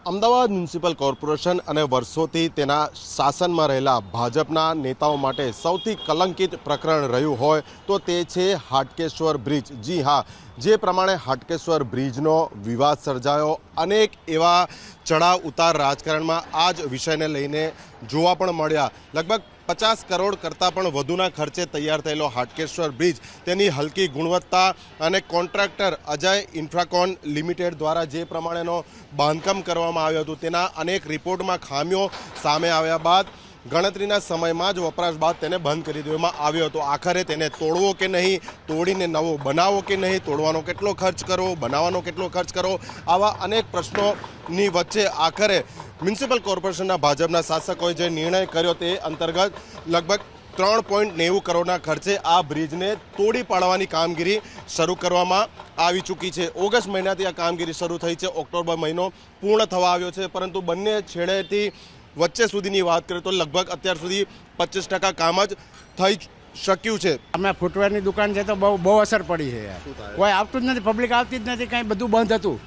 Ahmedabad municipal corporation અને વર્ષોથી તેના શાસનમાં રહેલા ભાજપના નેતાઓ માટે સૌથી કલંકિત પ્રકરણ રહ્યું હોય તો તે છે હાટકેશ્વર બ્રિજ। જી હા, જે પ્રમાણે હાટકેશ્વર બ્રિજનો વિવાદ સર્જાયો, અનેક એવા ચડાવ ઉતાર રાજકારણમાં આ જ વિષયને લઈને જોવા પણ મળ્યા। લગભગ 50 કરોડ કરતાં પણ વધુના ખર્ચે તૈયાર થયેલો હાટકેશ્વર બ્રિજ તેની હલકી ગુણવત્તા અને કોન્ટ્રાક્ટર અજય ઇન્ફ્રાકોન લિમિટેડ દ્વારા જે પ્રમાણેનો બાંધકામ કરવામાં આવ્યું હતું તેના અનેક રિપોર્ટમાં ખામીઓ સામે આવ્યા બાદ ગણતરીના સમયમાં જ વપરાશ બાદ તેને બંધ કરી દેવામાં આવ્યો હતો। આખરે તેને તોડવો કે નહીં, તોડીને નવો બનાવો કે નહીં, તોડવાનો કેટલો ખર્ચ કરવો, બનાવવાનો કેટલો ખર્ચ કરવો, આવા અનેક પ્રશ્નોની વચ્ચે આખરે મ્યુનિસિપલ કોર્પોરેશનના ભાજપના શાસકોએ જે નિર્ણય કર્યો તે અંતર્ગત લગભગ 3.90 કરોડના ખર્ચે આ બ્રિજને તોડી પાડવાની કામગીરી શરૂ કરવામાં આવી ચૂકી છે। ઓગસ્ટ મહિનાથી આ કામગીરી શરૂ થઈ છે, ઓક્ટોબર મહિનો પૂર્ણ થવા આવ્યો છે, પરંતુ બંને છેડેથી વચ્ચે સુધીની વાત કરીએ તો લગભગ અત્યાર સુધી 25% કામ જ થઈ શક્યું છે। અમે ફૂટવેરની દુકાન છે તો બહુ અસર પડી છે યાર, કોઈ આવતું જ નથી, પબ્લિક આવતી જ નથી, કંઈ બધું બંધ હતું,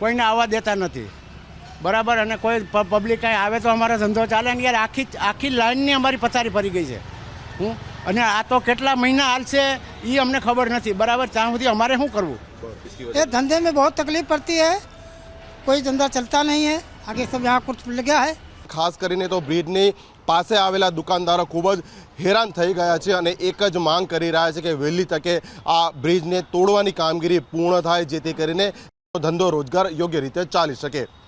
કોઈને આવવા દેતા નથી બરાબર, અને કોઈ પબ્લિક કાંઈ આવે તો અમારો ધંધો ચાલે ને યાર। આખી લાઈનની અમારી પથારી ફરી ગઈ છે અને આ તો કેટલા મહિના હાલશે એ અમને ખબર નથી બરાબર, ત્યાં સુધી અમારે શું કરવું? ये धंधे में बहुत तकलीफ पड़ती है, कोई धंधा चलता नहीं है, आगे सब यहाँ कुछ लगा है। ખાસ કરીને તો બ્રિજની પાસે આવેલા દુકાનદારો ખૂબ જ હેરાન થઈ ગયા છે અને એક જ માંગ કરી રહ્યા છે કે વહેલી તકે આ બ્રિજને તોડવાની કામગીરી પૂર્ણ થાય, જેથી કરીને ધંધો રોજગાર યોગ્ય રીતે ચાલી શકે।